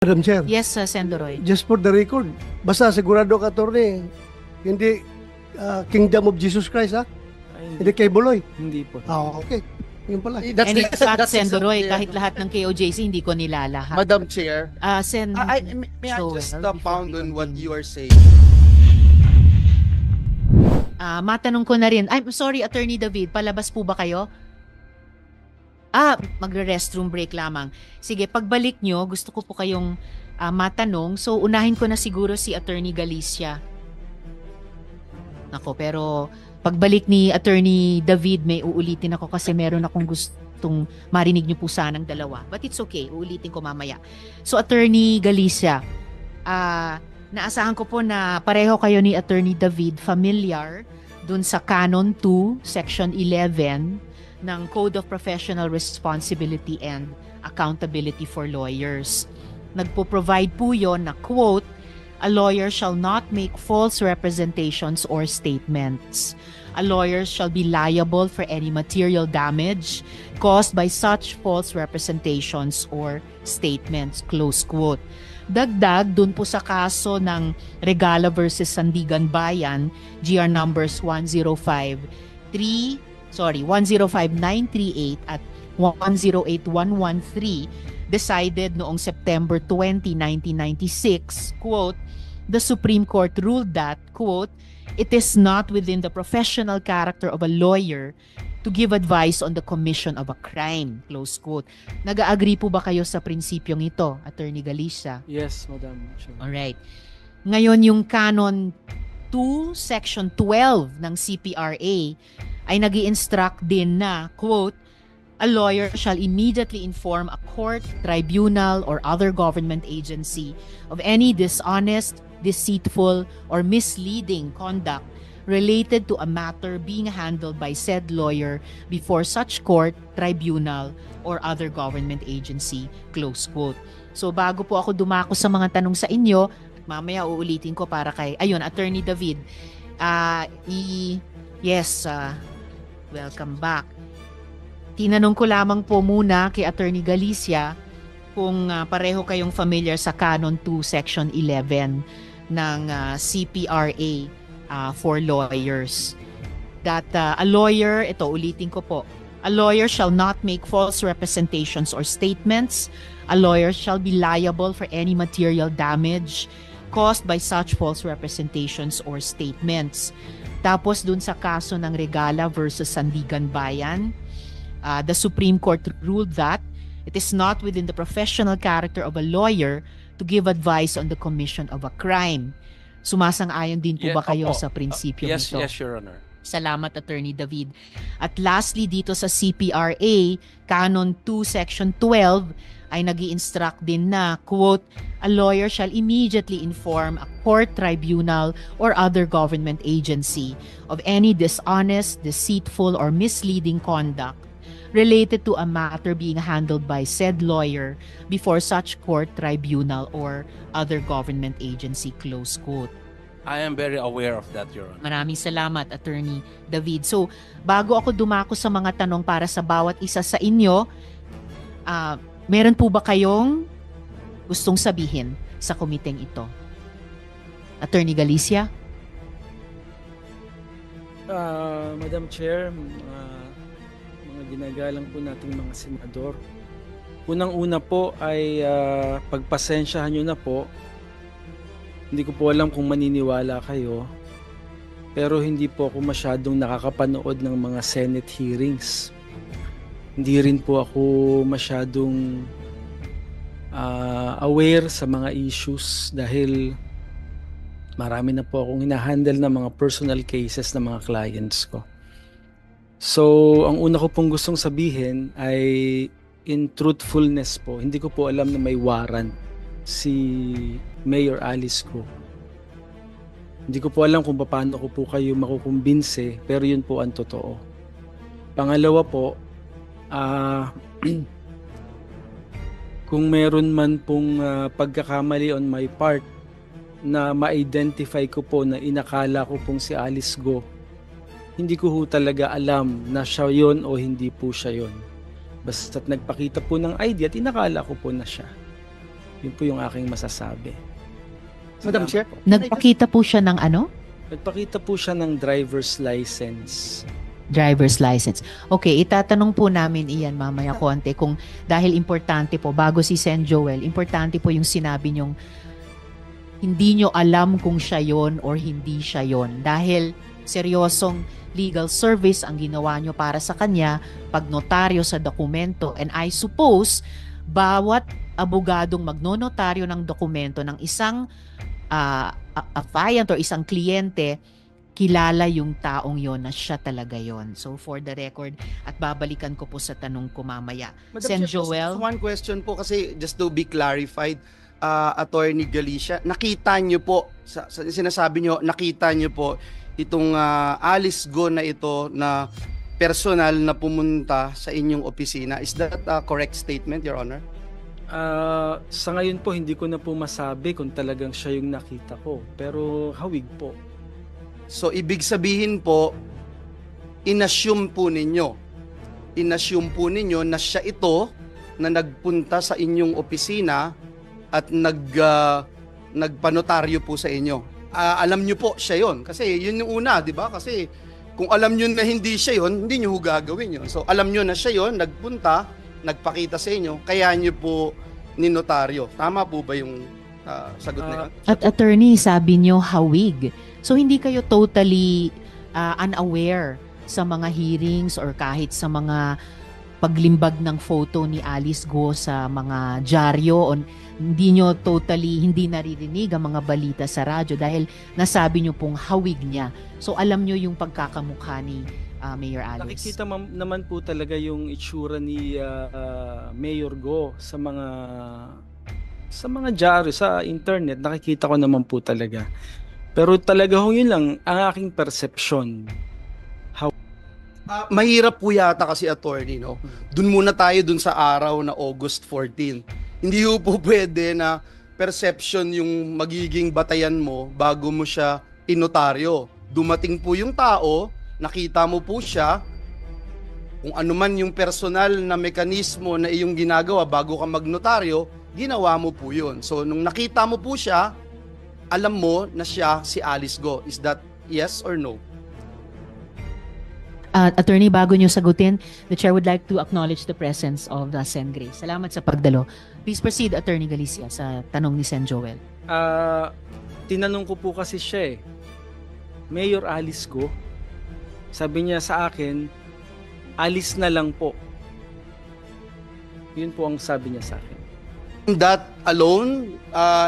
Madam Chair, Yes, Sendoroy. just for the record, basta sigurado ka, attorney, hindi Kingdom of Jesus Christ, ha? Ay, Hindi kay Buloy. Hindi po. Okay. Yun pala. And in fact, Sendoroy, exactly, kahit lahat ng KOJC, hindi ko nilalahat. Madam Chair, may I Joel, just before pound we on what continue. you are saying? Matanong ko na rin. I'm sorry, Attorney David, palabas po ba kayo? Magre-restroom break lamang. Sige, pagbalik nyo, gusto ko po kayong matanong. So, unahin ko na siguro si Attorney Galicia. Nako, pero pagbalik ni Attorney David, may uulitin ako kasi meron akong gustong marinig nyo po sanang dalawa. But it's okay, uulitin ko mamaya. So, Attorney Galicia, naasahan ko po na pareho kayo ni Attorney David familiar dun sa Canon 2, Section 11 ng Code of Professional Responsibility and Accountability for Lawyers. Nagpo-provide po yon na, quote, "A lawyer shall not make false representations or statements. A lawyer shall be liable for any material damage caused by such false representations or statements," close quote. Dagdag dun po sa kaso ng Regala versus Sandigan Bayan, GR numbers 105938 at 108113, decided noong September 20, 1996, quote, "The Supreme Court ruled that," quote, "it is not within the professional character of a lawyer to give advice on the commission of a crime," close quote. Nag-agree po ba kayo sa prinsipyong ito, Attorney Galicia? Yes, Madam Chair. Alright. Ngayon, yung Canon 2, Section 12 ng CPRA ay nag-i-instruct din na, quote, "A lawyer shall immediately inform a court, tribunal, or other government agency of any dishonest, deceitful, or misleading conduct related to a matter being handled by said lawyer before such court, tribunal, or other government agency," close quote. So bago po ako dumako sa mga tanong sa inyo, mamaya uulitin ko para kay, Attorney David. Welcome back. Tinanong ko lamang po muna kay Attorney Galicia kung pareho kayong familiar sa Canon 2 Section 11 ng CPRA for lawyers. That a lawyer, ito ulitin ko po, "A lawyer shall not make false representations or statements. A lawyer shall be liable for any material damage caused by such false representations or statements." Tapos dun sa kaso ng Regala versus Sandigan Bayan, the Supreme Court ruled that it is not within the professional character of a lawyer to give advice on the commission of a crime. Sumasang-ayon din po ba kayo sa prinsipyo nito? Yes, Your Honor. Salamat, Attorney David. At lastly, dito sa CPRA, Canon 2, Section 12, ay nag-i-instruct din na, quote, "A lawyer shall immediately inform a court, tribunal, or other government agency of any dishonest, deceitful, or misleading conduct related to a matter being handled by said lawyer before such court, tribunal, or other government agency," close quote. I am very aware of that, Your Honor. Maraming salamat, Attorney David. So, bago ako dumako sa mga tanong para sa bawat isa sa inyo, meron po ba kayong gustong sabihin sa komiteng ito? Attorney Galicia? Madam Chair, mga ginagalang po nating mga senador, unang-una po ay pagpasensyahan nyo na po. Hindi ko po alam kung maniniwala kayo, pero hindi po ako masyadong nakakapanood ng mga Senate hearings. Hindi rin po ako masyadong aware sa mga issues dahil marami na po akong hinahandle na mga personal cases ng mga clients ko. So, ang una ko pong gustong sabihin ay in truthfulness po, hindi ko po alam na may warrant si Mayor Alice Go. Hindi ko po alam kung paano ko po kayo makukumbinse, pero yun po ang totoo. Pangalawa po, kung meron man pong pagkakamali on my part na ma-identify ko po na inakala ko pong si Alice Go, hindi ko ho talaga alam na siya yon o hindi po siya yon. Basta't nagpakita po ng ID at inakala ko po na siya. Yun po yung aking masasabi. Madam Chair? Nagpakita po siya ng ano? Nagpakita po siya ng driver's license. Driver's license. Okay, itatanong po namin iyan mamaya konti kung dahil importante po, bago si Sen Joel, importante po yung sinabi nyong hindi nyo alam kung siya yon or hindi siya yon. Dahil seryosong legal service ang ginawa nyo para sa kanya, pagnotaryo sa dokumento. And I suppose, bawat abogadong magnonotaryo ng dokumento ng isang affiant or isang kliyente, kilala yung taong yon na siya talaga yon. So for the record, at babalikan ko po sa tanong ko mamaya. Madam Sen Chair, Joel? just one question po kasi just to be clarified, Attorney Galicia, nakita nyo po, sinasabi nyo, nakita nyo po itong Alice Go na ito na personal na pumunta sa inyong opisina. Is that a correct statement, Your Honor? Sa ngayon po, hindi ko na po masabi kung talagang siya yung nakita ko. Pero hawig po. So, ibig sabihin po, inassume po ninyo na siya ito na nagpunta sa inyong opisina at nagpanotaryo po sa inyo. Alam nyo po siya yon. Kasi yun yung una, di ba? Kasi kung alam nyo na hindi siya yon, hindi nyo gagawin yun. So, alam nyo na siya yon, nagpunta, nagpakita sa inyo, kaya nyo po ninotaryo. Tama po ba yung sagot na yun? At attorney, sabi nyo hawig. So hindi kayo totally unaware sa mga hearings or kahit sa mga paglimbag ng photo ni Alice Go sa mga dyaryo, o hindi nyo totally, hindi naririnig ang mga balita sa radyo dahil nasabi nyo pong hawig niya. So alam nyo yung pagkakamukha ni Mayor Alice. Nakikita naman po talaga yung itsura ni Mayor Go sa mga dyaryo, sa internet. Nakikita ko naman po talaga. Pero talaga yun lang ang aking perception. Mahirap po yata kasi, attorney, no? Dun muna tayo dun sa araw na August 14. Hindi po pwede na perception yung magiging batayan mo bago mo siya inotaryo. Dumating po yung tao, nakita mo po siya, kung ano man yung personal na mekanismo na iyong ginagawa bago ka magnotaryo, ginawa mo po yun. So, nung nakita mo po siya, alam mo na siya si Alice Go. Is that yes or no? Attorney, bago nyo sagutin, the Chair would like to acknowledge the presence of Sen Grace. Salamat sa pagdalo. Please proceed, Attorney Galicia, sa tanong ni Sen Joel. Tinanong ko po kasi siya Mayor Alice Go, sabi niya sa akin, alis na lang po. Yun po ang sabi niya sa akin. That alone,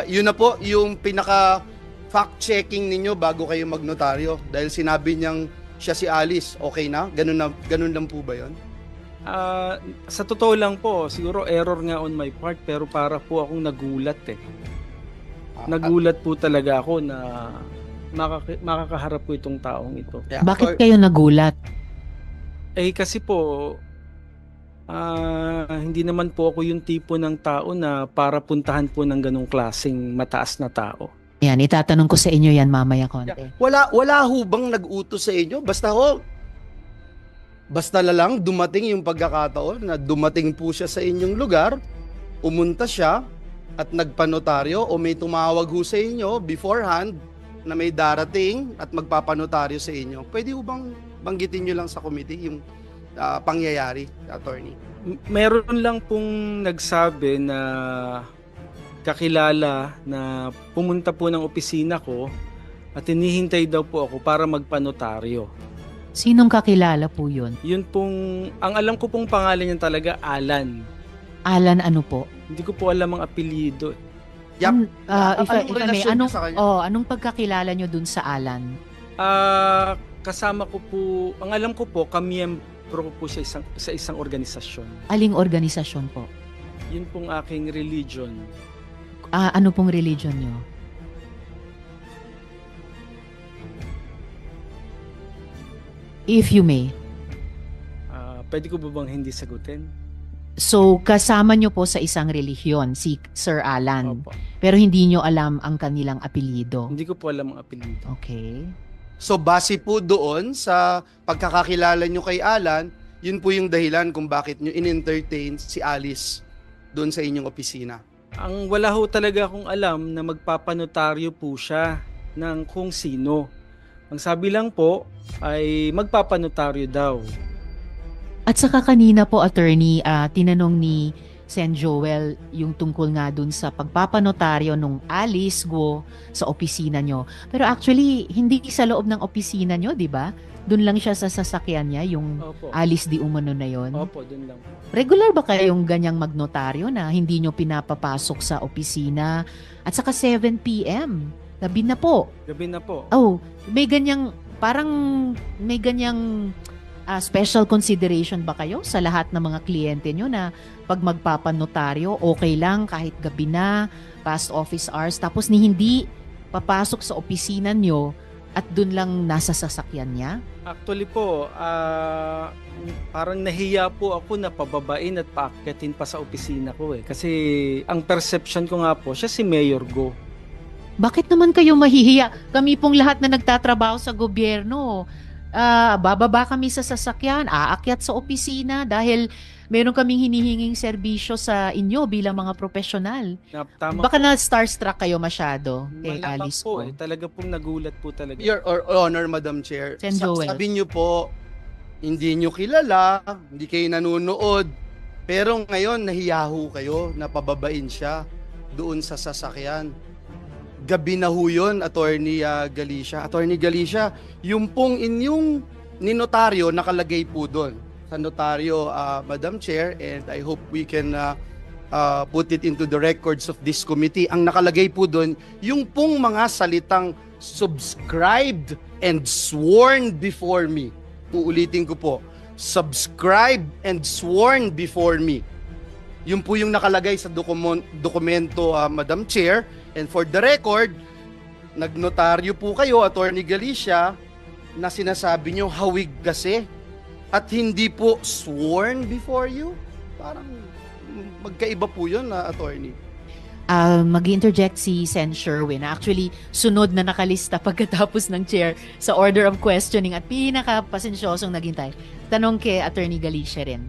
yun na po yung pinaka fact-checking ninyo bago kayo magnotaryo. Dahil sinabi niyang siya si Alice, okay na? Ganun lang po ba yun? Sa totoo lang po, siguro error nga on my part, pero para po akong nagulat Nagulat po talaga ako na makakaharap po itong taong ito. Yeah. Bakit kayo nagulat? Kasi po, hindi naman po ako yung tipo ng tao na para puntahan po ng ganong klaseng mataas na tao. Yan, itatanong ko sa inyo yan mamaya konti. Wala ho bang nag-utos sa inyo? Basta lang dumating yung pagkakataon na dumating po siya sa inyong lugar, umunta siya at nagpanotaryo, o may tumawag ho sa inyo beforehand na may darating at magpapanotaryo sa inyo. Pwede ho bang banggitin nyo lang sa committee yung pangyayari, attorney? Meron lang pong nagsabi na kakilala na pumunta po ng opisina ko at hinihintay daw po ako para magpanotaryo. Sinong kakilala po yun? Yun pong, ang alam ko pong pangalan niya talaga, Alan. Alan ano po? Hindi ko po alam ang apelyido. Yep. Anong pagkakilala nyo dun sa Alan? Kasama ko po, ang alam ko po, kamiyembro ko po sa isang organisasyon. Aling organisasyon po? Yun pong aking religion. Ano pong religion nyo? If you may. Pwede ko ba bang hindi sagutin? So, kasama nyo po sa isang relihiyon, si Sir Alan. Opo. Pero hindi nyo alam ang kanilang apelyido. Hindi ko po alam ang apelyido. Okay. So base po doon sa pagkakakilala nyo kay Alan, yun po yung dahilan kung bakit nyo in-entertain si Alice doon sa inyong opisina. Ang wala ho talaga akong alam na magpapanotaryo po siya ng kung sino. Ang sabi lang po ay magpapanotaryo daw. At saka kanina po, attorney, tinanong ni Sen Joel yung tungkol nga dun sa pagpapanotaryo nung Alice Guo sa opisina nyo. Pero actually, hindi sa loob ng opisina nyo, di ba? Dun lang siya sa sasakyan niya, yung Opo. Alice di umano na yon. Opo, dun lang. Regular ba kayong ganyang magnotaryo na hindi nyo pinapapasok sa opisina? At saka 7 p.m. Gabi na po. Gabi na po. Oh, may ganyang, parang may ganyang special consideration ba kayo sa lahat ng mga kliyente nyo na pag magpapanotaryo, okay lang kahit gabi na, past office hours, tapos ni hindi papasok sa opisina nyo at dun lang nasa sasakyan niya? Actually po, parang nahiya po ako na pababain at paakyatin pa sa opisina ko eh. Kasi ang perception ko nga po, siya si Mayor Go. Bakit naman kayo mahihiya? Kami pong lahat na nagtatrabaho sa gobyerno, bababa kami sa sasakyan, aakyat sa opisina dahil meron kaming hinihinging serbisyo sa inyo bilang mga profesional. Tama Baka na starstruck kayo masyado kay Malapang Alice po po. eh. Talaga pong nagulat po talaga. Your Honor, Madam Chair, Sen Joel. sabi niyo po, hindi niyo kilala, hindi kayo nanonood, pero ngayon nahiyaho kayo na pababain siya doon sa sasakyan. Gabi na ho yun, Attorney Galicia. Attorney Galicia, yung pong inyong ninotaryo nakalagay po doon sa notaryo, Madam Chair, and I hope we can put it into the records of this committee. Ang nakalagay po doon, yung pong mga salitang subscribed and sworn before me. Uulitin ko po, subscribed and sworn before me. Yun po yung nakalagay sa dokumento, Madam Chair. And for the record, nagnotaryo po kayo, Attorney Galicia, na sinasabi nyo hawig kasi at hindi po sworn before you. Parang magkaiba po yun, Attorney. Mag-interject si Sen Sherwin. Actually, sunod na nakalista pagkatapos ng chair sa order of questioning at pinaka-pasensyosong naghintay. Tanong kay Attorney Galicia rin.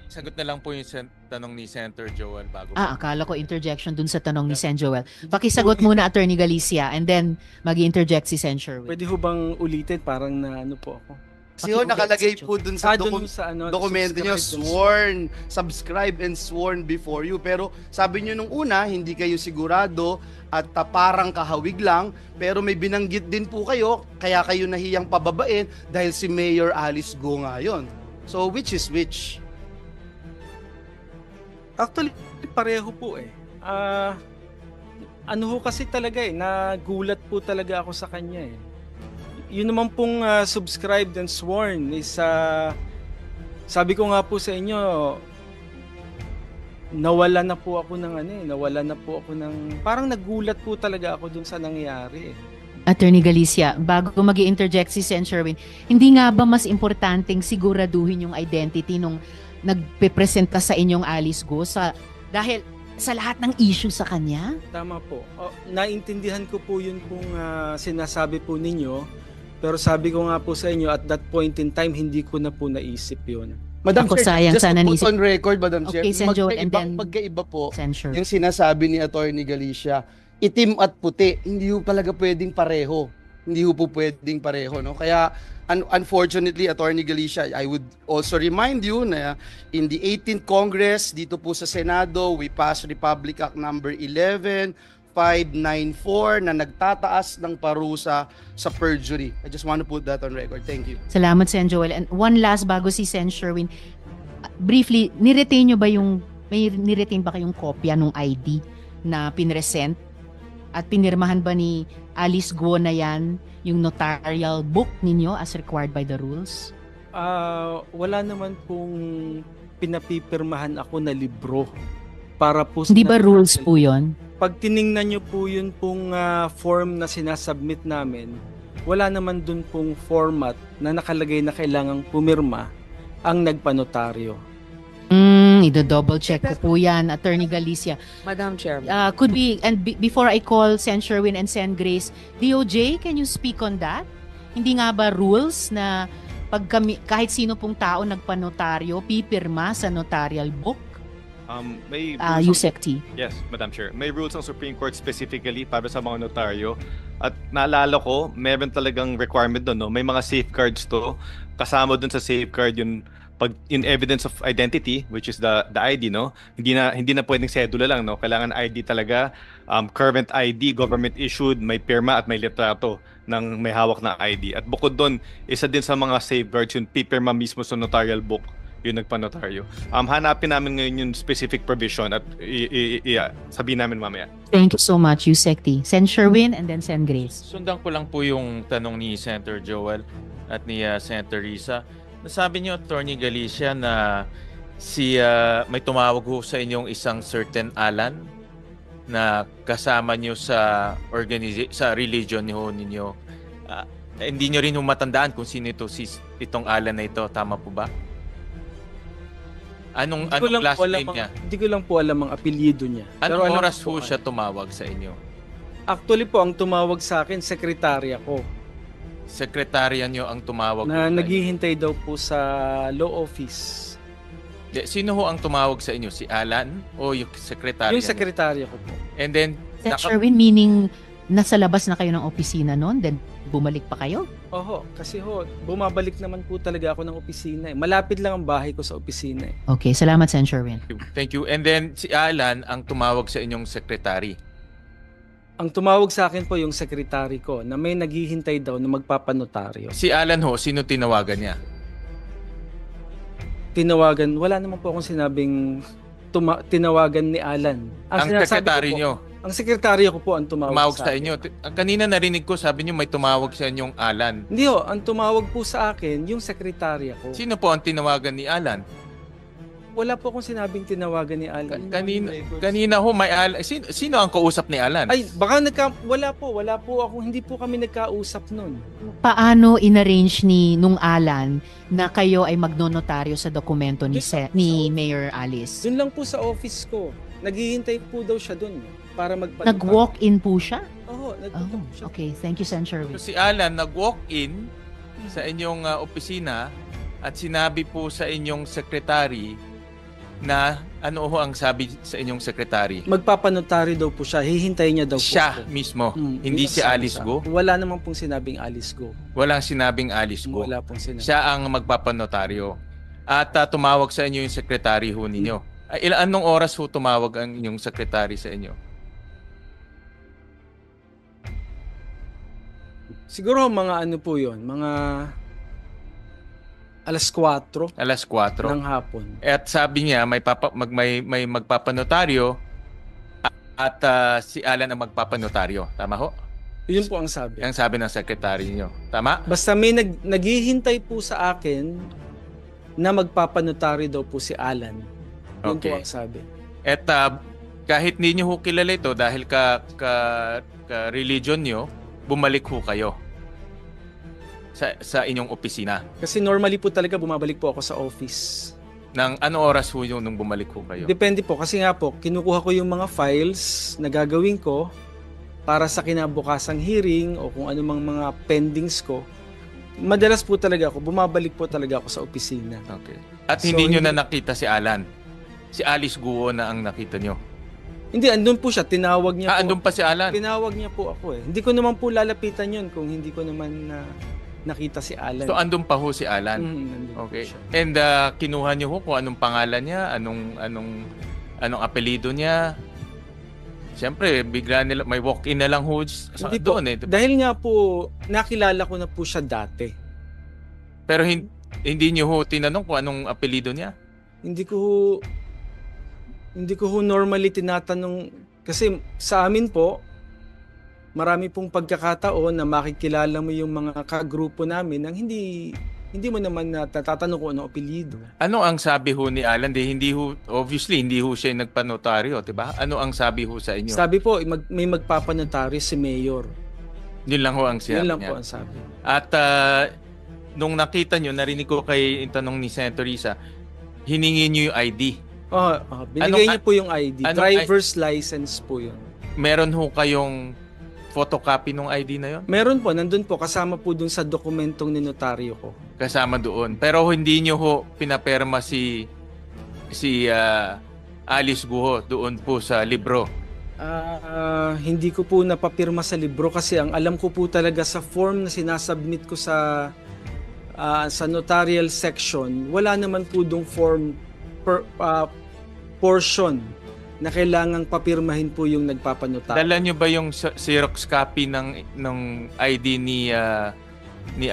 Sagot na lang po yung tanong ni Senator Joel bago. Akala ko interjection dun sa tanong ni Sen Joel. Pakisagot muna, Attorney Galicia, and then mag-interject si Sen Sherwin. Pwede ho bang ulitin? Parang na ano po ako. Kasi ho, nakalagay po dun sa Dun sa ano, dokumento nyo, subscribe subscribe and sworn before you. Pero sabi nyo nung una, hindi kayo sigurado at parang kahawig lang. Pero may binanggit din po kayo, kaya kayo nahiyang pababain dahil si Mayor Alice Go nga yun. So which is which? Actually, pareho po eh. Ano ho kasi talaga eh, nagulat po talaga ako sa kanya eh. Yun naman pong subscribed and sworn is, sabi ko nga po sa inyo, nawala na po ako ng parang nagulat po talaga ako dun sa nangyari eh. Attorney Galicia, bago mag-i-interject si Sen Sherwin, hindi nga ba mas importanteng siguraduhin yung identity nung nagpe-presenta sa inyong Alice Go dahil sa lahat ng issue sa kanya? Tama po. Naintindihan ko po yun kung sinasabi po ninyo, pero sabi ko nga po sa inyo, at that point in time, hindi ko na po naisip yun. Madam Ako, Chair, sayang, just sana to put naisip- on record, Madam Chair, Okay, Sen Joel, and then magkaiba po Sen Sherwin. yung sinasabi ni Attorney Galicia, itim at puti, hindi ho talaga pwedeng pareho. Hindi ho po pwedeng pareho, no? Kaya unfortunately, Attorney Galicia, I would also remind you na in the 18th Congress dito po sa Senado, we passed Republic Act number 11594 na nagtataas ng parusa sa perjury. I just want to put that on record. Thank you. Salamat, Sen Joel. And one last bago si Sen Sherwin, briefly, niretain nyo ba may niretain ba kayong kopya ng ID na pinresent? At pinirmahan ba ni Alice Go na yan yung notarial book ninyo as required by the rules? Wala naman pong pinapipirmahan ako na libro para po Hindi ba rules po yun? Pag tiningnan nyo po yun pong form na sinasubmit namin, wala naman dun pong format na nakalagay na kailangang pumirma ang nagpanotaryo. Ido-double check ko po yan, Attorney Galicia. Madam Chair. Could be, and before I call Sen Sherwin and Sen Grace, DOJ, can you speak on that? Hindi nga ba rules na Pag kahit sino pong tao nagpanotaryo, pipirma sa notarial book, May rules Yusek T. Yes, Madam Chair. May rules ng Supreme Court specifically para sa mga notaryo. At naalala ko, meron talagang requirement doon, no? May mga safeguards to. Kasama doon sa safeguard yung evidence of identity, which is the ID, no? Hindi na pwedeng sedula lang, no? Kailangan ID talaga, current ID, government issued, may pirma at may litrato ng may hawak na ID. At bukod doon, isa din sa mga safeguards yung pipirma mismo sa notarial book yung nagpanotaryo. Hanapin namin ngayon yung specific provision at sabihin namin mamaya. Thank you so much, Yusek T. Sen Sherwin and then Sen Grace. Sundan ko lang po yung tanong ni Senator Joel at ni Senator Risa. Nasabi niyo, Attorney Galicia, na may tumawag ho sa inyong isang certain Alan na kasama niyo sa religion niyo ninyo. Hindi niyo rin matandaan kung sino itong Alan na ito. Tama po ba? Anong last name niya? Hindi ko lang po alam ang apelyido niya. Anong oras po siya tumawag sa inyo? Actually po, ang tumawag sa akin, sekretarya ko. Sekretarya niyo ang tumawag Na naghihintay daw po sa law office. Sino ho ang tumawag sa inyo? Si Alan o yung sekretarya? Yung sekretarya ko po. And then, Sen Sherwin, meaning nasa labas na kayo ng opisina noon, then bumalik pa kayo? Oho, kasi bumabalik naman po talaga ako ng opisina. Malapit lang ang bahay ko sa opisina. Okay, salamat, Sen Sherwin. Thank you. And then, si Alan ang tumawag sa inyong sekretary. Ang tumawag sa akin po yung sekretary ko na may naghihintay daw na magpapanotaryo. Si Alan ho, sino tinawagan niya? Tinawagan, wala naman po akong sinabing tinawagan ni Alan. Ang sinasabi sekretary ko po, niyo? Ang sekretaryo ko po ang tumawag Sa inyo. Kanina narinig ko, sabi niyo may tumawag sa inyong Alan. Hindi ho, ang tumawag po sa akin yung sekretarya ko. Sino po ang tinawagan ni Alan? Wala po akong sinabing tinawagan ni Alan. Kanina ho may Alan. Sino ang kausap ni Alan? Ay, baka wala po ako, hindi po kami nagkausap noon. Paano inarrange nung Alan na kayo ay magnonotaryo sa dokumento ni Mayor Alice? Doon lang po sa office ko. Naghihintay po daw siya doon para magpanotaryo. Nag-walk-in po siya? Oo, nagpunta po siya. Okay, thank you, Sen Sherwin. So si Alan nag-walk-in sa inyong opisina at sinabi po sa inyong secretary na ano ho ang sabi sa inyong secretary? Magpapanotaryo daw po siya. Hihintay niya daw po. Siya mismo, hindi si Alice Go? Wala namang pong sinabing Alice Go. Walang sinabing Alice Go. Wala pong sinabing. Siya ang magpapanotaryo. At tumawag sa inyo yung secretary ho ninyo. Anong oras ho tumawag ang inyong secretary sa inyo? Siguro mga ano po yun, mga alas 4 Alas 4 ng hapon. At sabi niya may magpapanotaryo at si Alan ang magpapanotaryo. Tama ho? Yun po ang sabi. Ang sabi ng secretary niyo. Tama? Basta may naghihintay po sa akin na magpapanotaryo daw po si Alan. Yun po Okay. ang sabi. At kahit hindi niyo ho kilala ito dahil ka religion niyo, bumalik ho kayo sa inyong opisina. Kasi normally po talaga bumabalik po ako sa office. Nang ano oras ho yung nung bumalik ho kayo? Depende po kasi nga po, kinukuha ko yung mga files na gagawin ko para sa kinabukasang hearing o kung anumang mga pendings ko. Madalas po talaga ako, bumabalik po talaga ako sa opisina. Okay. At So, hindi niyo na nakita si Alan. Si Alice Guo na ang nakita niyo. Hindi, andun po siya, tinawag niya po. Andun pa si Alan. Tinawag niya po ako eh. Hindi ko naman po lalapitan yun kung hindi ko naman nakita si Alan. So andun pa ho si Alan. Nandun po Okay. siya. And kinuha niyo ho kung anong pangalan niya, anong apelyido niya. Siyempre, bigla nila may walk-in na lang ho Hindi po. doon eh. Dahil nga po, nakilala ko na po siya dati. Pero hindi niyo ho tinanong kung anong apelyido niya. Hindi ko ho normally tinatanong kasi sa amin po marami pong pagkakataon na makikilala mo yung mga kagrupo namin nang hindi mo naman natatanong kung ano apelyido. Ano ang sabi ho ni Alan? Obviously, hindi ho siya nagpanotaryo, diba? Ano ang sabi ho sa inyo? Sabi po, may magpapanotaryo si Mayor. Yun lang ho ang Yun sinabi lang niya. po ang sabi. At nung nakita nyo, narinig ko kay tanong ni Senator Risa, hiningi nyo yung ID. Binigay niyo po yung ID. anong Driver's license po yun. Meron ho kayong photocopy ng ID na yon? Meron po, nandun po, kasama po dun sa dokumentong ninotaryo ko. Kasama doon. Pero hindi nyo ho pinaperma si Alice Guo doon po sa libro. Hindi ko po napapirma sa libro kasi ang alam ko po talaga sa form na sinasubmit ko sa notarial section, wala naman po dong form portion na kailangang papirmahin po yung nagpapanotaryo. Dala nyo ba yung Xerox copy ng ID ni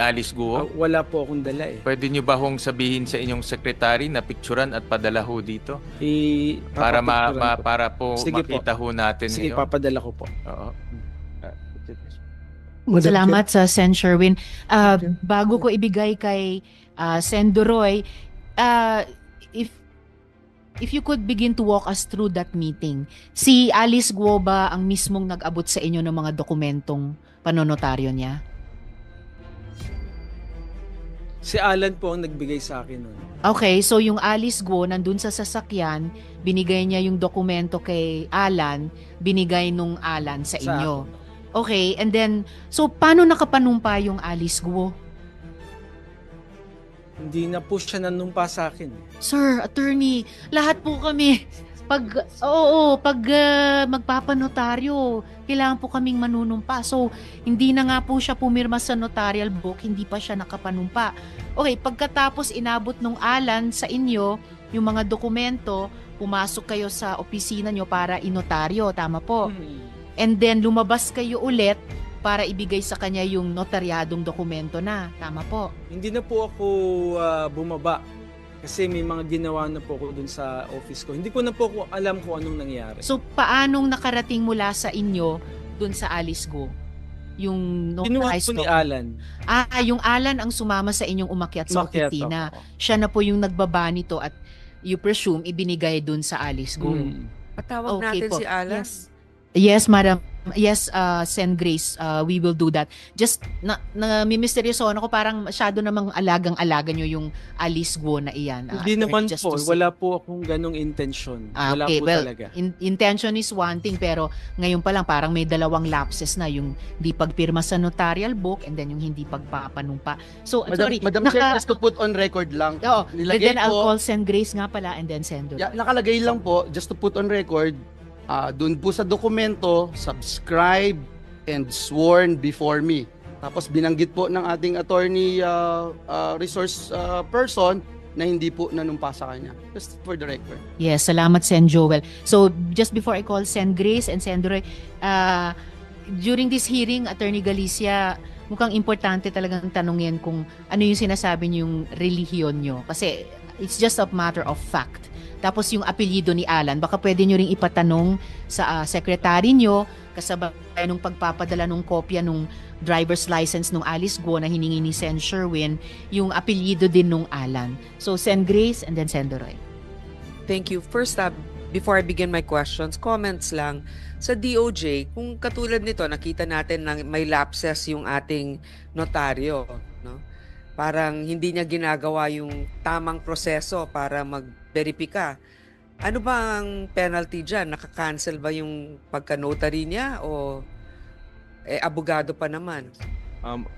Alice Guo? Wala po akong dala eh. Pwede nyo ba hong sabihin sa inyong secretary na picturean at padala ho dito? Para para po Sige makita ho natin Sige, ngayon. papadala ko po. Oo. Madam Salamat sa Sen. Sherwin. Bago ko ibigay kay Sen. Doroy, if you could begin to walk us through that meeting. Si Alice Guo ba ang mismong nag-abot sa inyo ng mga dokumentong panonotaryo niya? Si Alan po ang nagbigay sa akin nun. Okay, so yung Alice Guo nandun sa sasakyan, binigay niya yung dokumento kay Alan, binigay nung Alan sa inyo. Okay, and then, so paano nakapanumpa yung Alice Guo? Hindi na po siya nanumpa sa akin. Sir, attorney, lahat po kami, pag magpapanotaryo, kailangan po kaming manunumpa. So, hindi na nga po siya pumirma sa notarial book, hindi pa siya nakapanumpa. Okay, pagkatapos inabot nung Alan sa inyo, yung mga dokumento, pumasok kayo sa opisina nyo para inotaryo, tama po? And then, lumabas kayo ulit para ibigay sa kanya yung notaryadong dokumento na. Tama po. Hindi na po ako bumaba kasi may mga ginawa na po ako dun sa office ko. Hindi ko na po alam kung anong nangyari. So, paanong nakarating mula sa inyo dun sa Alice Guo? Yung Kinuha notarized po ni document? Alan. Yung Alan ang sumama sa inyong umakyat sa Umakyat opisina. ako. Siya na po yung nagbaba nito at you presume ibinigay dun sa Alice Guo. Patawag natin po. si Alan. Yes, madam. Yes, Sen. Grace, we will do that. Just, mimisteryoso ako, parang masyado namang alagang-alaga nyo yung Alice Guo na iyan. Hindi naman just po. to see. Wala po akong ganong intention. Wala Okay, po well, talaga. intention is one thing, pero ngayon pa lang parang may dalawang lapses na, yung di pagpirma sa notarial book and then yung hindi pagpapanumpa. So, sorry. Madam Chair, just to put on record lang. Oo, Nilagay then I'll po- call Sen. Grace nga pala and then Sen. Doroy. Yeah, nakalagay lang po, just to put on record, doon po sa dokumento, subscribe and sworn before me. Tapos binanggit po ng ating attorney resource person na hindi po nanumpa sa kanya. Just for the record. Yes, salamat Sen. Joel. So, just before I call Sen. Grace and Sen. Doroy, during this hearing, Attorney Galicia, mukhang importante talagang tanungin kung ano yung sinasabi niyo yung relihiyon nyo. Kasi it's just a matter of fact. Tapos yung apelyido ni Alan, baka pwede nyo ring ipatanong sa secretary nyo kasabay nung pagpapadala ng kopya nung driver's license nung Alice Guo na hiningi ni Sen. Sherwin, yung apelyido din nung Alan. So, Sen. Grace and then Sen. Doroy. Thank you. First up, before I begin my questions, comments lang. Sa DOJ, kung katulad nito, nakita natin na may lapses yung ating notaryo, no? Parang hindi niya ginagawa yung tamang proseso para mag-verifika. Ano ba ang penalty dyan? Nakakancel ba yung pagka-notary niya o abogado pa naman?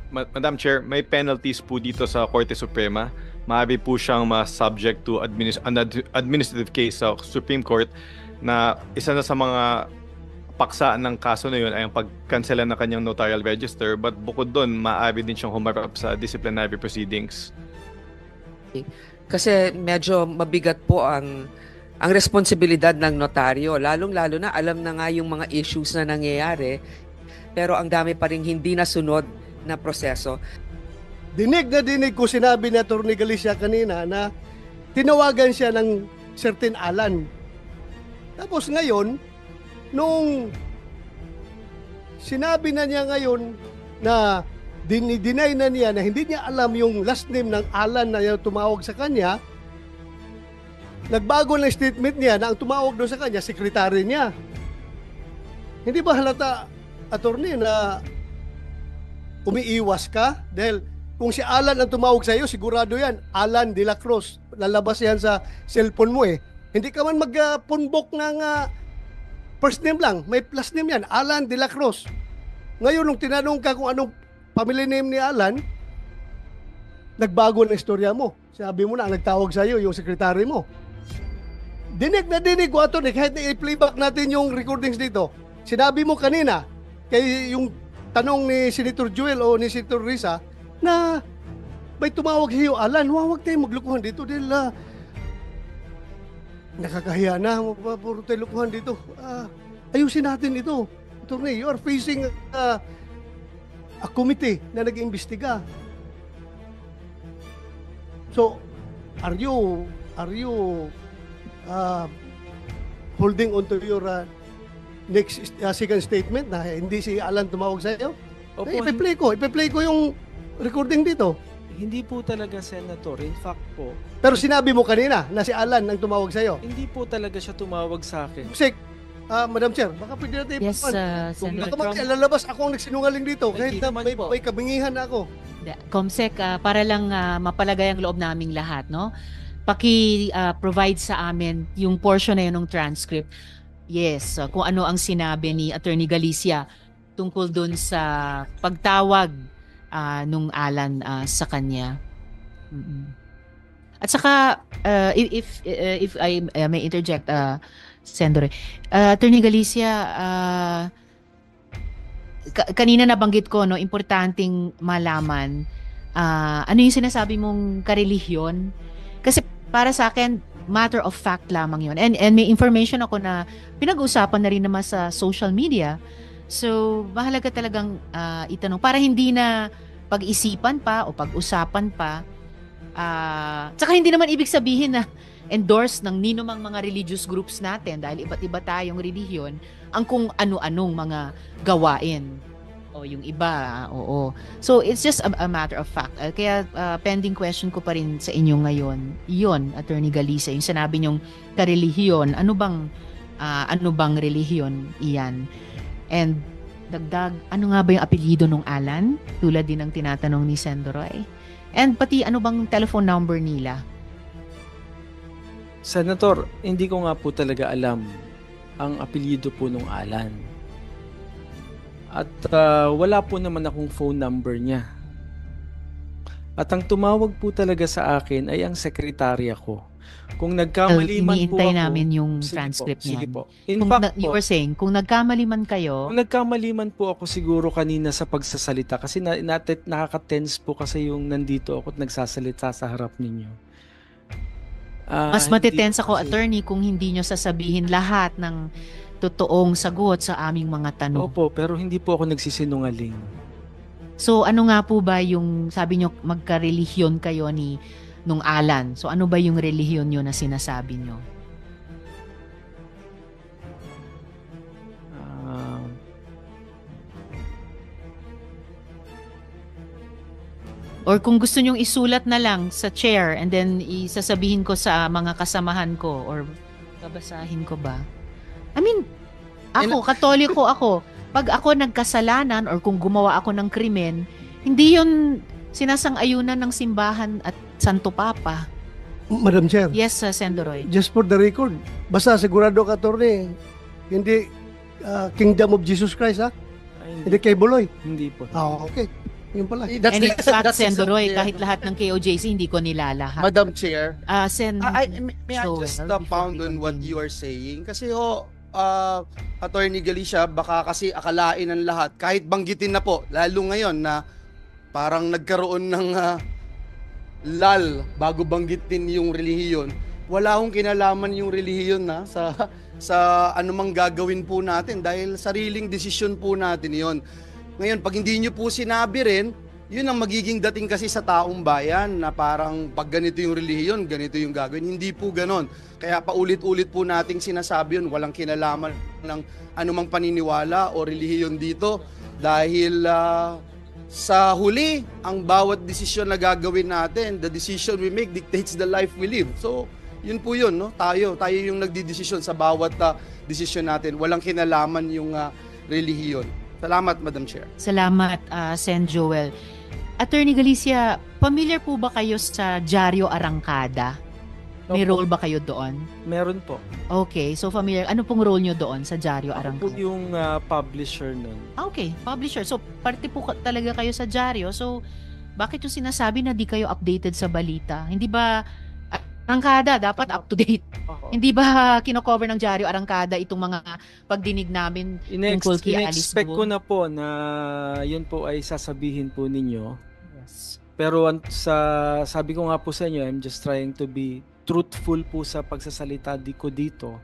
Madam Chair, may penalties po dito sa Korte Suprema. Maaari po siyang ma-subject to administrative case sa Supreme Court na isa na sa mga paksa ng kaso na yun ay ang pagkansela ng kanyang notarial register, but bukod doon, maaari din siyang humarap sa disciplinary proceedings. Kasi medyo mabigat po ang responsibilidad ng notaryo, lalong-lalo na alam na nga yung mga issues na nangyayari, pero ang dami pa rin hindi nasunod na proseso. Dinig na dinig ko sinabi ni Atty. Galicia kanina na tinawagan siya ng certain Alan. Tapos ngayon, nung sinabi na niya ngayon na dinay na niya na hindi niya alam yung last name ng Alan na tumawag sa kanya, nagbago ng statement niya na ang tumawag doon sa kanya, sekretary niya. Hindi ba halata, attorney, na umiiwas ka? Dahil kung si Alan ang tumawag sa iyo, sigurado yan, Alan de la Cruz. Lalabas yan sa cellphone mo eh. Hindi ka man mag-punbok ng first name lang, may plus name yan, Alan de la Cruz. Ngayon, nung tinanong ka kung anong family name ni Alan, nagbago na istorya mo. Sabi mo na, ang nagtawag sa'yo, yung sekretary mo. Dinig na dinig ko, Atty. Kahit i-playback natin yung recordings dito. Sinabi mo kanina, kay yung tanong ni Senator Joel o ni Senator Risa, na may tumawag sa'yo, Alan, huwag tayo maglukuhan dito dahil nakakahiya na, puro tayo lukuhan dito. Ayusin natin ito. Attorney, you are facing a committee na nag-iimbestiga. So, are you holding on to your next second statement na hindi si Alan tumawag sa iyo? Opo, Ipe-play ko yung recording dito. Hindi po talaga, Senator. In fact po, Pero sinabi mo kanina na si Alan ang tumawag sa iyo. hindi po talaga siya tumawag sa akin. Sek, Madam Chair, baka pwede natin Yes, Kung Senator. baka lalabas ako ang nagsinungaling dito kahit na Hindi naman po. may kabingihan na ako. Comsec, para lang mapalagay ang loob naming lahat, no? Provide sa amin yung portion na yun ng transcript. Yes, kung ano ang sinabi ni Attorney Galicia tungkol dun sa pagtawag nung Alan sa kanya. At saka, if I may interject, Senator, Attorney Galicia, kanina nabanggit ko, no, importanteng malaman ano yung sinasabi mong karelihiyon. Kasi para sa akin, matter of fact lamang yun. And may information ako na pinag-usapan na rin naman sa social media. So, mahalaga talagang itanong para hindi na pag-isipan pa o pag-usapan pa. Tsaka hindi naman ibig sabihin na endorse ng ninumang mga religious groups natin dahil iba't iba tayong relihiyon ang kung ano-anong mga gawain. O yung iba, oo. So, it's just a matter of fact. Kaya pending question ko pa rin sa inyo ngayon, iyon, Attorney Galicia, yung sinabi nyong karelihiyon, ano bang relihiyon iyan? And dagdag, ano nga ba yung apelyido ng Alan? Tulad din ng tinatanong ni Sendoroy. And pati ano bang telephone number nila? Senator, hindi ko nga po talaga alam ang apelyido po nung Alan. At wala po naman akong phone number niya. At ang tumawag po talaga sa akin ay ang sekretarya ko. Kung nagkamali man po Iniintay ako, namin yung sige transcript po, sige niyan. po. In Kung fact you po, were saying, kung nagkamali man kayo, kung nagkamali man po ako siguro kanina sa pagsasalita kasi nakaka-tense po kasi yung nandito ako at nagsasalita sa harap ninyo. mas Hindi matitense ako, kasi- attorney, kung hindi nyo sasabihin lahat ng totoong sagot sa aming mga tanong. Opo, pero hindi po ako nagsisinungaling. So ano nga po ba yung, sabi nyo magka-relihiyon kayo nung Alan. So ano ba yung relihiyon nyo na sinasabi nyo? Ah, Or kung gusto nyong isulat na lang sa chair and then isasabihin ko sa mga kasamahan ko or babasahin ko ba? I mean, ako, katoliko ako. Pag ako nagkasalanan or kung gumawa ako ng krimen, hindi yun sinasang-ayunan ng simbahan at Santo Papa. Madam Chair, Yes, Sendoroy. just for the record, basta sigurado ka, Atty. Hindi Kingdom of Jesus Christ, ha? ay, Hindi kay Buloy. hindi po. Okay. Yun pala. And in fact, Sendoroy, kahit lahat ng KOJC, hindi ko nilalahat. Madam Chair, Sen, may I Joel, just before pound we on what continue. you are saying? Kasi Attorney Galicia, baka kasi akalain ng lahat, kahit banggitin na po, lalo ngayon na parang nagkaroon ng lal bago banggitin yung relihiyon, wala akong kinalaman yung relihiyon na sa anumang gagawin po natin dahil sariling desisyon po natin yon. Ngayon, pag hindi nyo po sinabi rin, yun ang magiging dating kasi sa taong bayan na parang pag ganito yung relihiyon, ganito yung gagawin. Hindi po ganon. Kaya paulit-ulit po nating sinasabi yun, walang kinalaman ng anumang paniniwala o relihiyon dito dahil sa huli, ang bawat desisyon na gagawin natin, the decision we make dictates the life we live. So, yun po yun, no? Tayo yung nagdidesisyon sa bawat desisyon natin. Walang kinalaman yung relihiyon. Salamat, Madam Chair. salamat, Sen Joel. Attorney Galicia, familiar po ba kayo sa Diaryo Arangkada? May Opo. role ba kayo doon? Meron po. Okay, so familiar. Ano pong role nyo doon sa Dyaryo Ako po Arangkada? yung publisher nun. Okay, publisher. So, parte po talaga kayo sa Dyaryo. So, bakit yung sinasabi na di kayo updated sa balita? Hindi ba Arangkada dapat up to date? Hindi ba kino-cover ng Dyaryo Arangkada itong mga pagdinig namin tungkol kay Alice In-expect ko Guo? na po na yun po ay sasabihin po ninyo. Yes. Pero sabi ko nga po sa inyo, I'm just trying to be truthful po sa pagsasalita ko dito.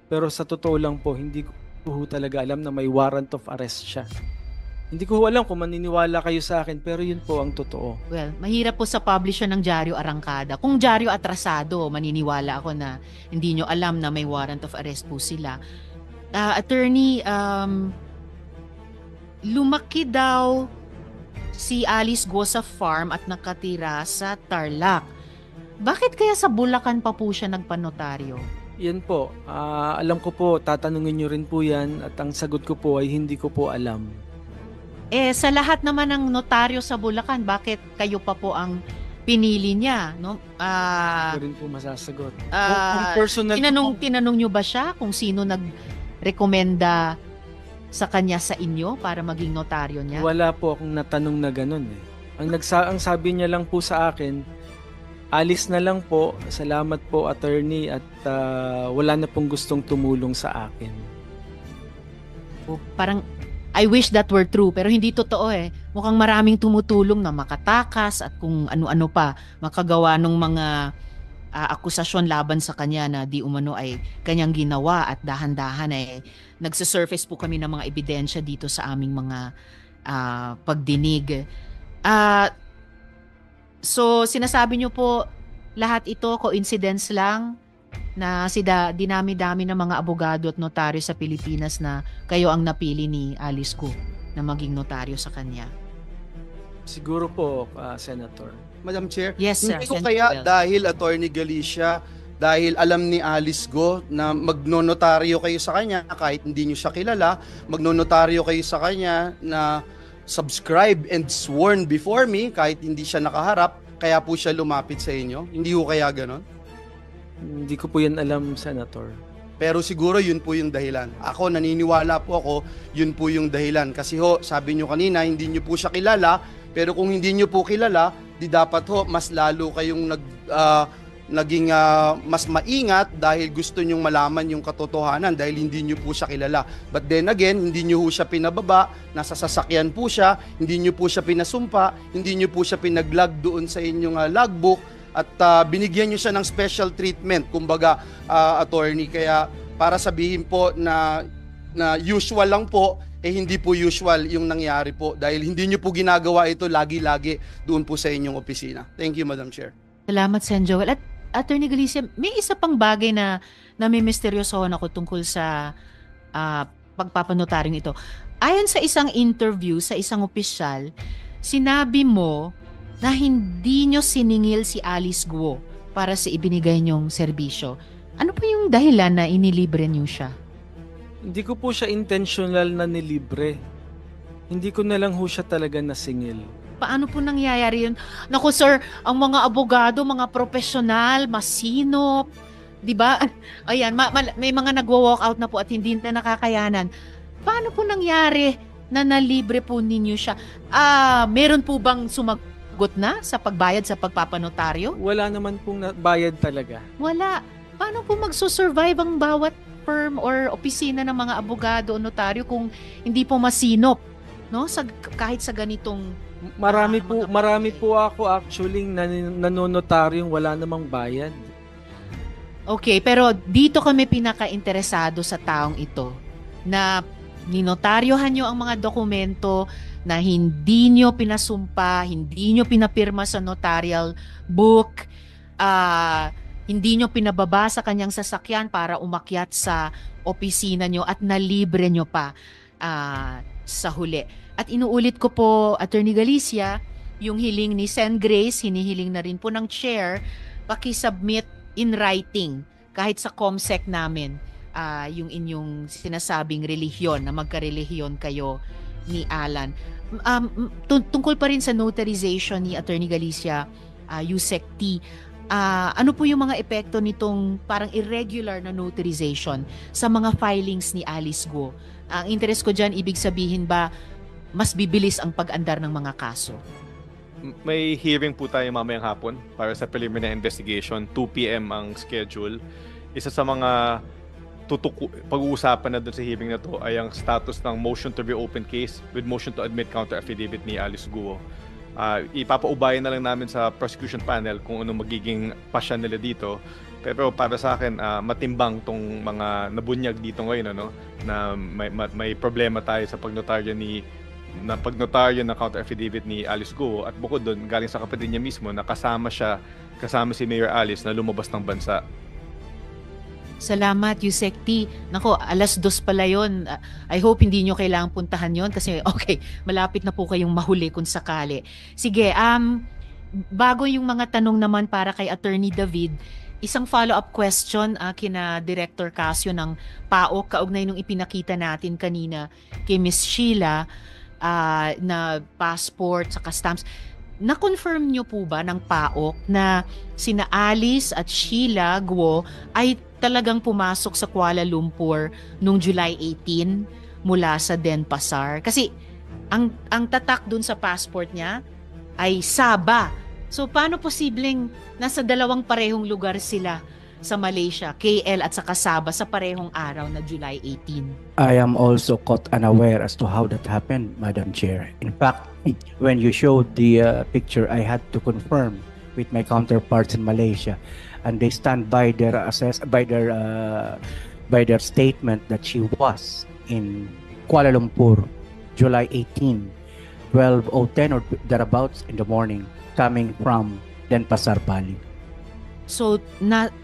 Pero sa totoo lang po, hindi ko po talaga alam na may warrant of arrest siya. Hindi ko alam kung maniniwala kayo sa akin, pero yun po ang totoo. Well, mahirap po sa publisher ng Dyaryo Arangkada. Kung Dyaryo Atrasado, maniniwala ako na hindi nyo alam na may warrant of arrest po sila. Attorney, lumaki daw si Alice Guo sa farm at nakatira sa Tarlac. Bakit kaya sa Bulacan pa po siya nagpanotaryo? Yan po. Alam ko po, tatanungin nyo rin po yan at ang sagot ko po ay hindi ko po alam. Sa lahat naman ng notaryo sa Bulacan, bakit kayo pa po ang pinili niya? No? Hindi ko rin po masasagot. Kung Ah, personal tinanong nyo ba siya kung sino nag-rekomenda sa kanya sa inyo para maging notaryo niya? wala po akong natanong na ganun eh. Ang sabi niya lang po sa akin, alis na lang po, salamat po attorney at wala na pong gustong tumulong sa akin. Parang, I wish that were true, pero hindi totoo eh. Mukhang maraming tumutulong na makatakas at kung ano-ano pa, makagawa ng mga akusasyon laban sa kanya na di umano ay kanyang ginawa at dahan-dahan ay nagsasurface po kami ng mga ebidensya dito sa aming mga pagdinig. So, sinasabi nyo po, lahat ito coincidence lang na dinami-dami ng mga abogado at notaryo sa Pilipinas na kayo ang napili ni Alice Guo na maging notaryo sa kanya. Siguro po, Senator. Madam Chair, Yes, sir. hindi ko Senator kaya Bell. dahil Attorney Galicia, dahil alam ni Alice Guo na magnonotaryo kayo sa kanya kahit hindi nyo siya kilala, magnonotaryo kayo sa kanya na subscribe and sworn before me kahit hindi siya nakaharap, kaya po siya lumapit sa inyo? Hindi ko kaya ganon? Hindi ko po yan alam, Senator. Pero siguro yun po yung dahilan. Ako, naniniwala po ako, yun po yung dahilan. Kasi sabi nyo kanina, hindi nyo po siya kilala, pero kung hindi nyo po kilala, di dapat mas lalo kayong naging mas maingat dahil gusto nyong malaman yung katotohanan dahil hindi nyo po siya kilala. But then again, hindi nyo po siya pinababa, nasa sasakyan po siya, hindi nyo po siya pinasumpa, hindi nyo po siya pinaglag doon sa inyong logbook at binigyan nyo siya ng special treatment, kumbaga attorney. Kaya para sabihin po na usual lang po, hindi po usual yung nangyari po dahil hindi nyo po ginagawa ito lagi-lagi doon po sa inyong opisina. Thank you, Madam Chair. Salamat, Sen Joel. At Attorney Galicia, may isa pang bagay na may misteryosohan ako tungkol sa pagpapanotaryong ito. Ayon sa isang interview sa isang opisyal, sinabi mo na hindi nyo siningil si Alice Guo para sa ibinigay nyong serbisyo. Ano po yung dahilan na inilibre nyo siya? Hindi ko po siya intentional na nilibre. Hindi ko na lang ho siya talaga nasingil. Paano po nangyayari yun? Naku sir, ang mga abogado, mga profesional, masinop, di ba? Ayan, may mga nagwo-walk out na po at hindi na nakakayanan. Paano po nangyari na nalibre po ninyo siya? Meron po bang sumagot na sa pagbayad sa pagpapanotaryo? Wala naman pong bayad talaga. Wala. Paano po magsusurvive ang bawat firm or opisina ng mga abogado o notaryo kung hindi po masinop? No? Kahit sa ganitong Marami po ako actually nanonotaryong wala namang bayad. Okay, pero dito kami pinaka-interesado sa taong ito na ninotaryohan nyo ang mga dokumento na hindi nyo pinasumpa, hindi nyo pinapirma sa notarial book, hindi nyo pinababa sa kanyang sasakyan para umakyat sa opisina nyo at nalibre nyo pa sa huli. At inuulit ko po, Attorney Galicia, yung hiling ni Sen Grace, hinihiling na rin po ng chair, paki-submit in writing, kahit sa COMSEC namin, yung inyong sinasabing relihiyon, na magkarelihiyon kayo ni Alan. Tungkol pa rin sa notarization ni Attorney Galicia, USEC-T, ano po yung mga epekto nitong parang irregular na notarization sa mga filings ni Alice Guo? Ang interest ko dyan, ibig sabihin ba mas bibilis ang pag-andar ng mga kaso? May hearing po tayo mamayang hapon para sa preliminary investigation. 2 p.m. ang schedule. Isa sa mga pag-uusapan na doon sa hearing na to ay ang status ng motion to reopen case with motion to admit counter affidavit ni Alice Guo. Ipapaubayan na lang namin sa prosecution panel kung ano magiging pasya nila dito. Pero para sa akin, matimbang tong mga nabunyag dito ngayon, ano, na may problema tayo sa pagnotaryo ng counter affidavit ni Alice Guo, at bukod doon galing sa kapatid niya mismo na kasama si Mayor Alice na lumabas ng bansa. Salamat, Yusek T. Nako, 2:00 pala yun. I hope hindi nyo kailangang puntahan yon kasi okay, malapit na po kayong mahuli kung sakali. Sige, bago yung mga tanong naman para kay Attorney David, isang follow-up question kina Director Casio ng PAOK kaugnay nung ipinakita natin kanina kay Miss Sheila na passport saka stamps. Na-confirm nyo po ba ng PAOK na sina Alice at Sheila Guo ay talagang pumasok sa Kuala Lumpur noong July 18 mula sa Denpasar? Kasi ang tatak dun sa passport niya ay Sabah. So paano posibleng nasa dalawang parehong lugar sila sa Malaysia, KL at saka Sabah sa parehong araw na July 18? I am also caught unaware as to how that happened, Madam Chair. In fact, when you showed the picture, I had to confirm with my counterparts in Malaysia, and they stand by their statement that she was in Kuala Lumpur, July 18, 12:10 or thereabouts in the morning, coming from Denpasar, Bali. So,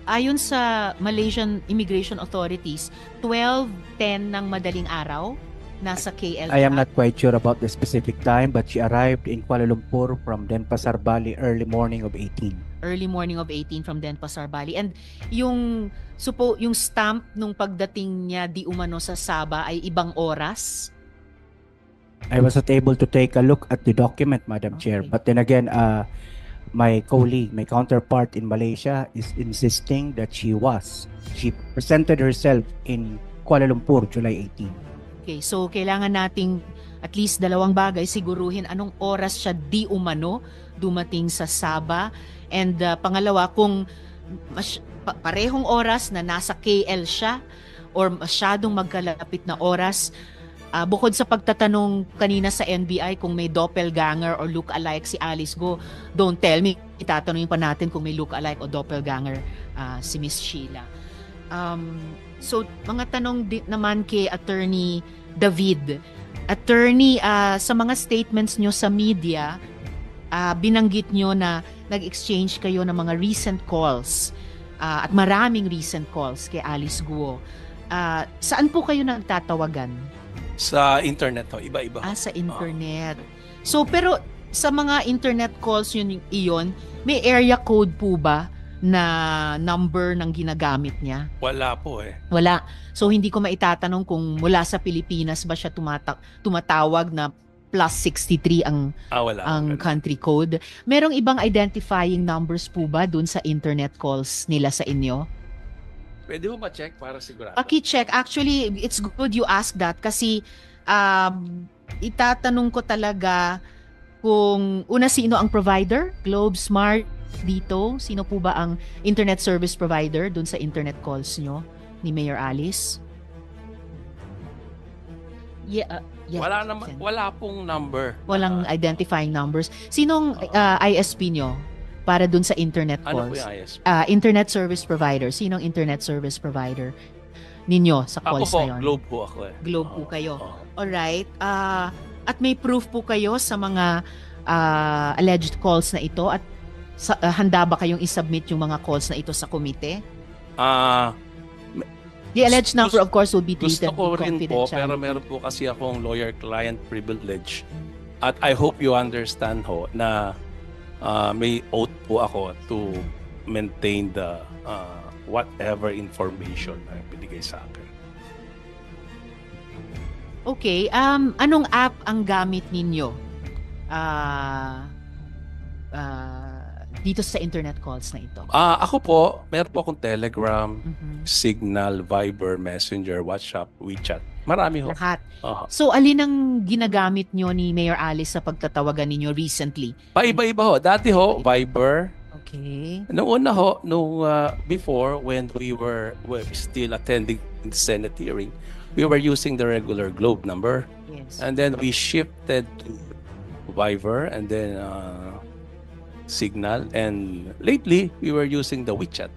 ayon sa Malaysian Immigration Authorities, 12:10 ng madaling araw, nasa KL. I am not quite sure about the specific time, but she arrived in Kuala Lumpur from Denpasar, Bali, early morning of 18. Early morning of 18 from Denpasar, Bali. And yung stamp nung pagdating niya di umano sa Sabah ay ibang oras? I was not able to take a look at the document, Madam Chair. Okay. But then again, my colleague, my counterpart in Malaysia is insisting that she presented herself in Kuala Lumpur, July 18. Okay, so kailangan nating at least dalawang bagay, siguruhin anong oras siya di umano dumating sa Sabah. And pangalawa, kung parehong oras na nasa KL siya or masyadong magkalapit na oras, bukod sa pagtatanong kanina sa NBI kung may doppelganger or look-alike si Alice Guo, don't tell me, itatanungin pa natin kung may look-alike o doppelganger si Miss Sheila. So, mga tanong naman kay Attorney David. Attorney, sa mga statements nyo sa media, binanggit nyo na nag-exchange kayo ng mga recent calls at maraming recent calls kay Alice Guo. Saan po kayo nagtatawagan? Sa internet, iba-iba. Sa internet. So, pero sa mga internet calls iyon, may area code po ba na number ng ginagamit niya? Wala po eh. Wala. So, hindi ko maitatanong kung mula sa Pilipinas ba siya tumatawag na +63 ang country code. Merong ibang identifying numbers po ba dun sa internet calls nila sa inyo? Pwede mo ma-check para sigurado? Paki-check. Actually, it's good you ask that kasi itatanong ko talaga kung una, sino ang provider? Globe Smart dito? Sino po ba ang internet service provider dun sa internet calls nyo ni Mayor Alice? Yes, wala pong number. Walang identifying numbers. Sinong ISP nyo para dun sa internet calls? Ano po yung ISP? Internet service provider. Sinong internet service provider ninyo sa calls na yun? Globe po ako eh. Globe po kayo. Alright. At may proof po kayo sa mga alleged calls na ito at handa ba kayong isubmit yung mga calls na ito sa komite? The alleged number of course will be treated confidential. Pero meron po kasi akong lawyer-client privilege at I hope you understand na may oath po ako to maintain the whatever information na binigay sa akin. Okay, anong app ang gamit ninyo? dito sa internet calls na ito? Ako po, meron po akong Telegram, Mhm. Signal, Viber, Messenger, WhatsApp, WeChat. Marami ho. Lahat. Aha. So, alin ang ginagamit nyo ni Mayor Alice sa pagtatawagan ninyo recently? Paiba-iba ho. Dati ho, Viber. Okay. Noong una ho, before, when we were still attending the Senate hearing, we were using the regular Globe number. Yes. And then we shifted to Viber and then Signal. And lately, we were using the WeChat.